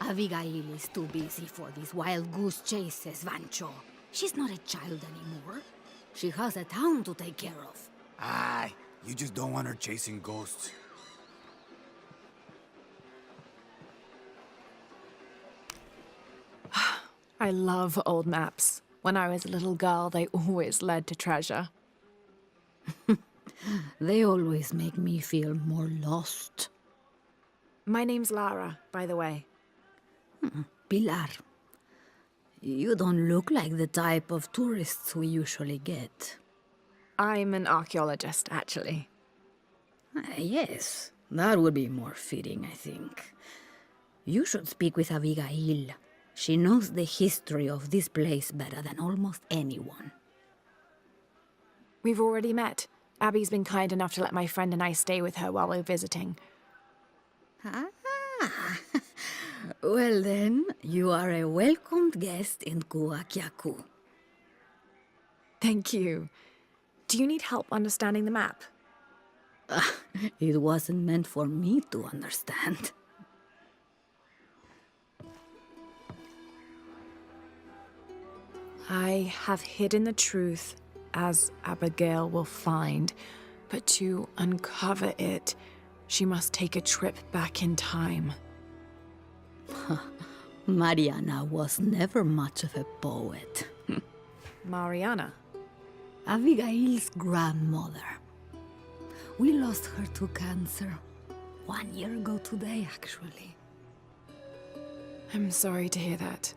Abigail is too busy for these wild goose chases, Vancho. She's not a child anymore. She has a town to take care of. Aye, you just don't want her chasing ghosts. I love old maps. When I was a little girl, they always led to treasure. They always make me feel more lost. My name's Lara, by the way. Pilar, you don't look like the type of tourists we usually get. I'm an archaeologist, actually. Yes, that would be more fitting, I think. You should speak with Abigail. She knows the history of this place better than almost anyone. We've already met. Abby's been kind enough to let my friend and I stay with her while we're visiting. Ah, well then, you are a welcomed guest in Kuakyaku. Thank you. Do you need help understanding the map? It wasn't meant for me to understand. I have hidden the truth, as Abigail will find, but to uncover it, she must take a trip back in time. Mariana was never much of a poet. Mariana? Abigail's grandmother. We lost her to cancer 1 year ago today, actually. I'm sorry to hear that.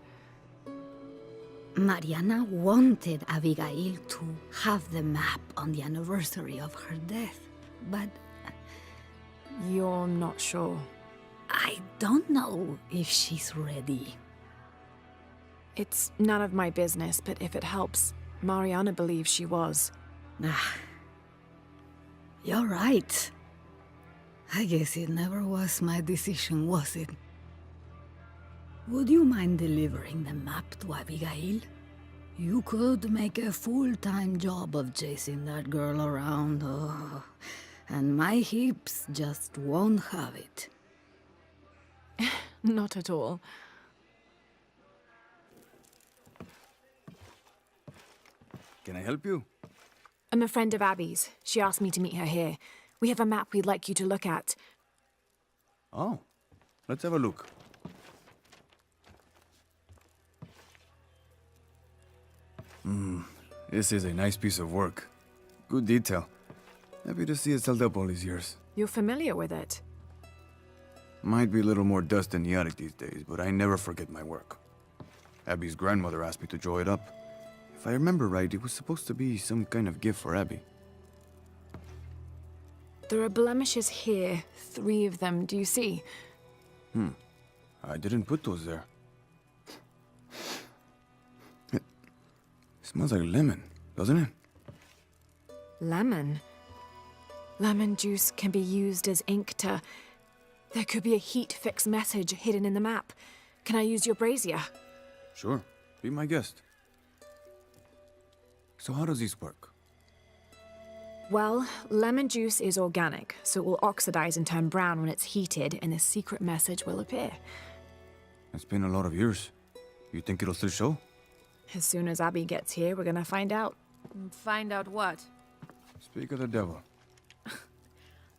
Mariana wanted Abigail to have the map on the anniversary of her death, but You're not sure. I don't know if she's ready. It's none of my business, but if it helps, Mariana believes she was. You're right. I guess it never was my decision, was it? Would you mind delivering the map to Abigail? You could make a full-time job of chasing that girl around, and my hips just won't have it. Not at all. Can I help you? I'm a friend of Abby's. She asked me to meet her here. We have a map we'd like you to look at. Oh, let's have a look. This is a nice piece of work. Good detail. Happy to see it's held up all these years. You're familiar with it? Might be a little more dust in the attic these days, but I never forget my work. Abby's grandmother asked me to draw it up. If I remember right, it was supposed to be some kind of gift for Abby. There are blemishes here. 3 of them, do you see? I didn't put those there. It smells like lemon, doesn't it? Lemon? Lemon juice can be used as ink to... There could be a heat-fix message hidden in the map. Can I use your brazier? Sure, be my guest. So how does this work? Well, lemon juice is organic, so it will oxidize and turn brown when it's heated, and a secret message will appear. It's been a lot of years. You think it'll still show? As soon as Abby gets here, we're gonna find out. Find out what? Speak of the devil.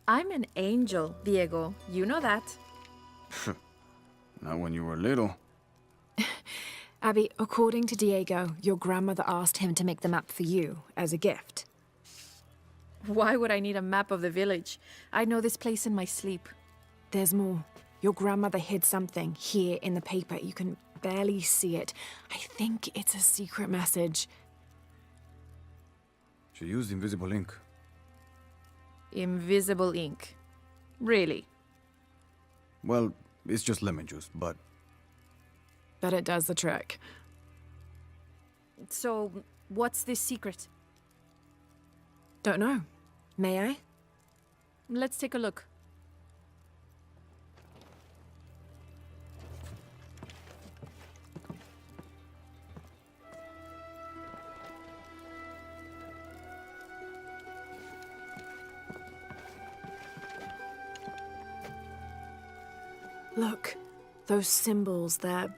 I'm an angel, Diego. You know that. Not when you were little. Abby, according to Diego, your grandmother asked him to make the map for you, as a gift. Why would I need a map of the village? I know this place in my sleep. There's more. Your grandmother hid something here in the paper. You can barely see it. I think it's a secret message. She used invisible ink. Invisible ink. Really? Well, it's just lemon juice, but... But it does the trick. So, what's this secret? Don't know. May I? Let's take a look. Look. Those symbols, they're...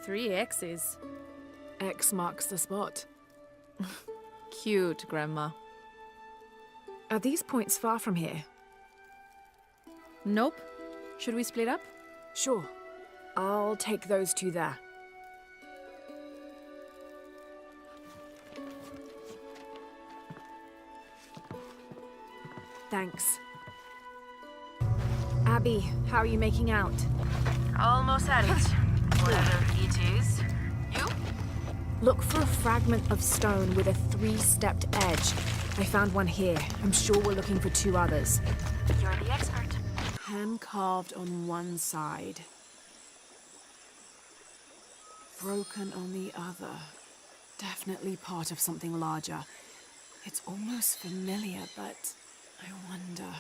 3 X's. X marks the spot. Cute, Grandma. Are these points far from here? Nope. Should we split up? Sure. I'll take those 2 there. Thanks. Abby, how are you making out? Almost at it. Whatever it is. You? Look for a fragment of stone with a 3-stepped edge. I found one here. I'm sure we're looking for 2 others. You're the expert. Hand carved on one side. Broken on the other. Definitely part of something larger. It's almost familiar, but I wonder...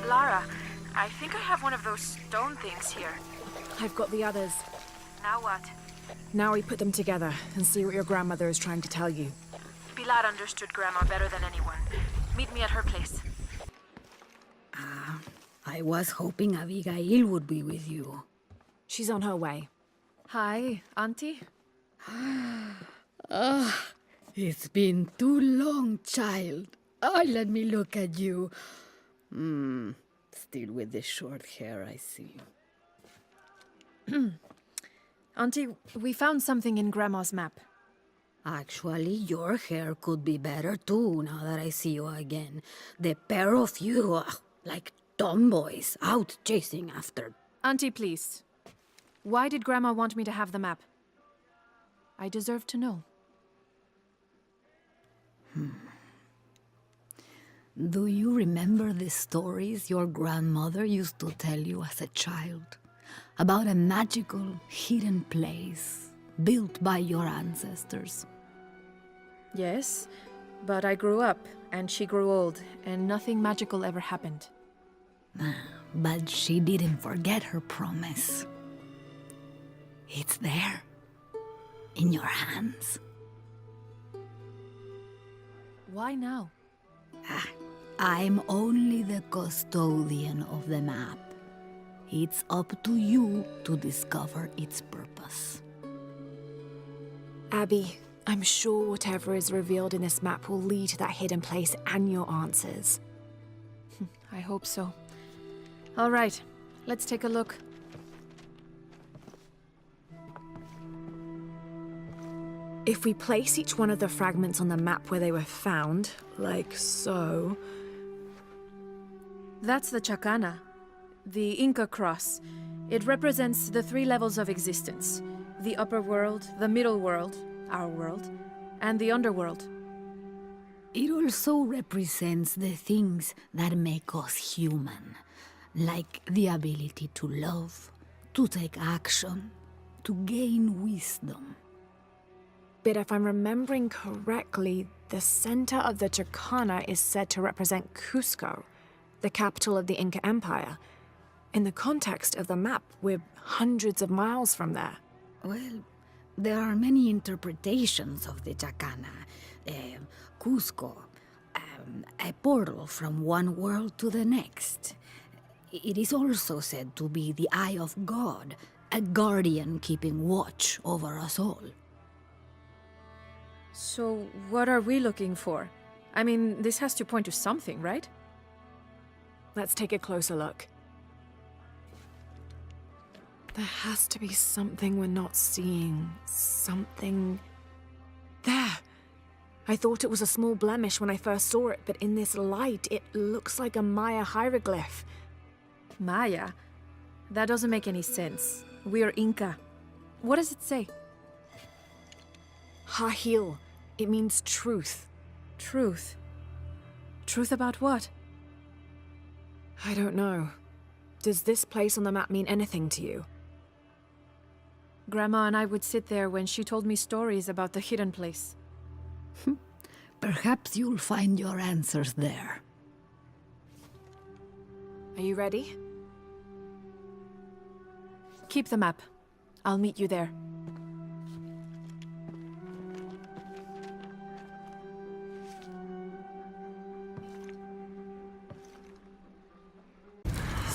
Lara, I think I have one of those stone things here. I've got the others. Now what? Now we put them together and see what your grandmother is trying to tell you. Pilar understood Grandma better than anyone. Meet me at her place. I was hoping Abigail would be with you. She's on her way. Hi, Auntie. It's been too long, child. Oh, let me look at you. Still with the short hair, I see. Auntie, we found something in Grandma's map. Actually, your hair could be better too, now that I see you again. The pair of you are like tomboys out chasing after... Auntie, please. Why did Grandma want me to have the map? I deserve to know. Do you remember the stories your grandmother used to tell you as a child? About a magical, hidden place built by your ancestors? Yes, but I grew up, and she grew old, and nothing magical ever happened. But she didn't forget her promise. It's there, in your hands. Why now? I'm only the custodian of the map. It's up to you to discover its purpose. Abby, I'm sure whatever is revealed in this map will lead to that hidden place and your answers. I hope so. All right, let's take a look. If we place each one of the fragments on the map where they were found, like so... That's the Chacana, the Inca cross. It represents the 3 levels of existence. The upper world, the middle world, our world, and the underworld. It also represents the things that make us human, like the ability to love, to take action, to gain wisdom. But if I'm remembering correctly, the center of the Chacana is said to represent Cusco, the capital of the Inca Empire. In the context of the map, we're hundreds of miles from there. Well, there are many interpretations of the Chacana. Cusco, a portal from one world to the next. It is also said to be the eye of God, a guardian keeping watch over us all. So, what are we looking for? I mean, this has to point to something, right? Let's take a closer look. There has to be something we're not seeing. Something... There! I thought it was a small blemish when I first saw it, but in this light, it looks like a Maya hieroglyph. Maya? That doesn't make any sense. We're Inca. What does it say? Hahil. It means truth. Truth. Truth about what? I don't know. Does this place on the map mean anything to you? Grandma and I would sit there when she told me stories about the hidden place. Perhaps you'll find your answers there. Are you ready? Keep the map. I'll meet you there.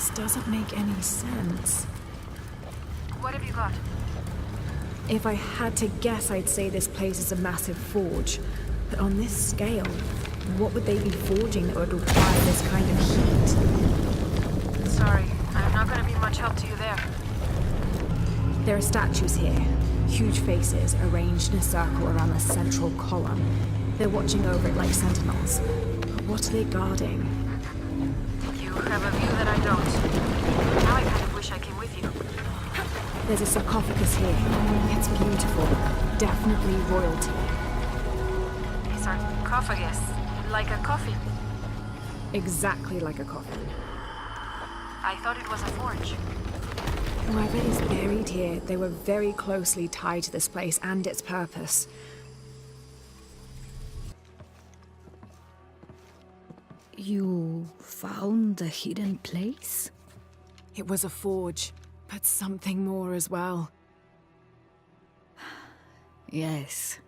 This doesn't make any sense. What have you got? If I had to guess, I'd say this place is a massive forge. But on this scale, what would they be forging that would require this kind of heat? Sorry, I'm not gonna be much help to you there. There are statues here. Huge faces arranged in a circle around the central column. They're watching over it like sentinels. But what are they guarding? You have a view that I don't. Now I kind of wish I came with you. There's a sarcophagus here. It's beautiful. Definitely royalty. A sarcophagus, like a coffin. Exactly like a coffin. I thought it was a forge. Whoever is buried here, they were very closely tied to this place and its purpose. You found the hidden place? It was a forge, but something more as well. Yes.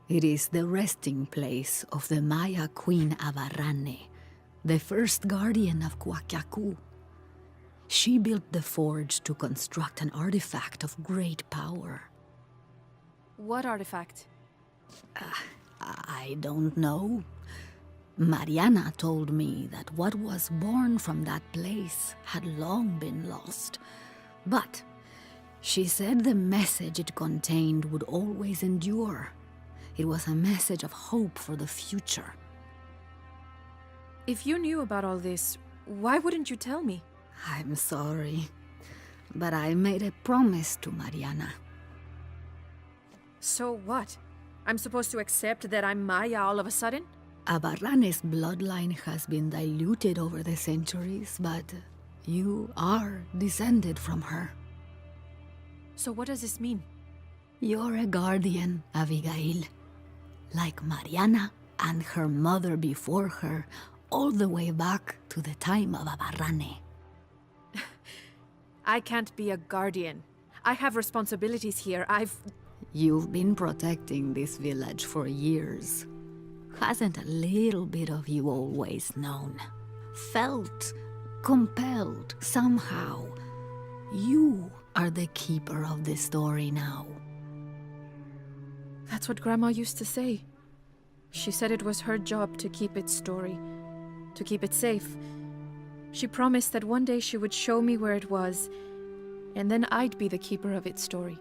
It is the resting place of the Maya Queen Avarane, the first guardian of Kwakyaku. She built the forge to construct an artifact of great power. What artifact? I don't know. Mariana told me that what was born from that place had long been lost. But she said the message it contained would always endure. It was a message of hope for the future. If you knew about all this, why wouldn't you tell me? I'm sorry, but I made a promise to Mariana. So what? I'm supposed to accept that I'm Maya all of a sudden? Abarrane's bloodline has been diluted over the centuries, but you are descended from her. So what does this mean? You're a guardian, Abigail. Like Mariana and her mother before her, all the way back to the time of Abarrane. I can't be a guardian. I have responsibilities here. You've been protecting this village for years. Hasn't a little bit of you always known? Felt compelled somehow? You are the keeper of the story now. That's what Grandma used to say. She said it was her job to keep its story, to keep it safe. She promised that one day she would show me where it was, and then I'd be the keeper of its story.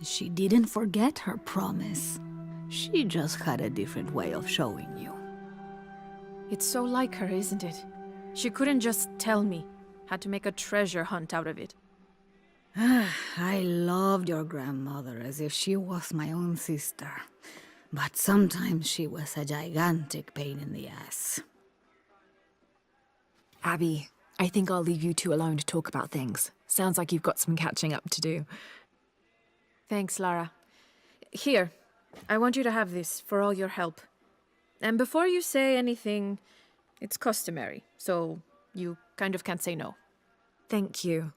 She didn't forget her promise. She just had a different way of showing you. It's so like her, isn't it? She couldn't just tell me. Had to make a treasure hunt out of it. I loved your grandmother as if she was my own sister. But sometimes she was a gigantic pain in the ass. Abby, I think I'll leave you two alone to talk about things. Sounds like you've got some catching up to do. Thanks, Lara. Here, I want you to have this for all your help. And before you say anything, it's customary, so you kind of can't say no. Thank you.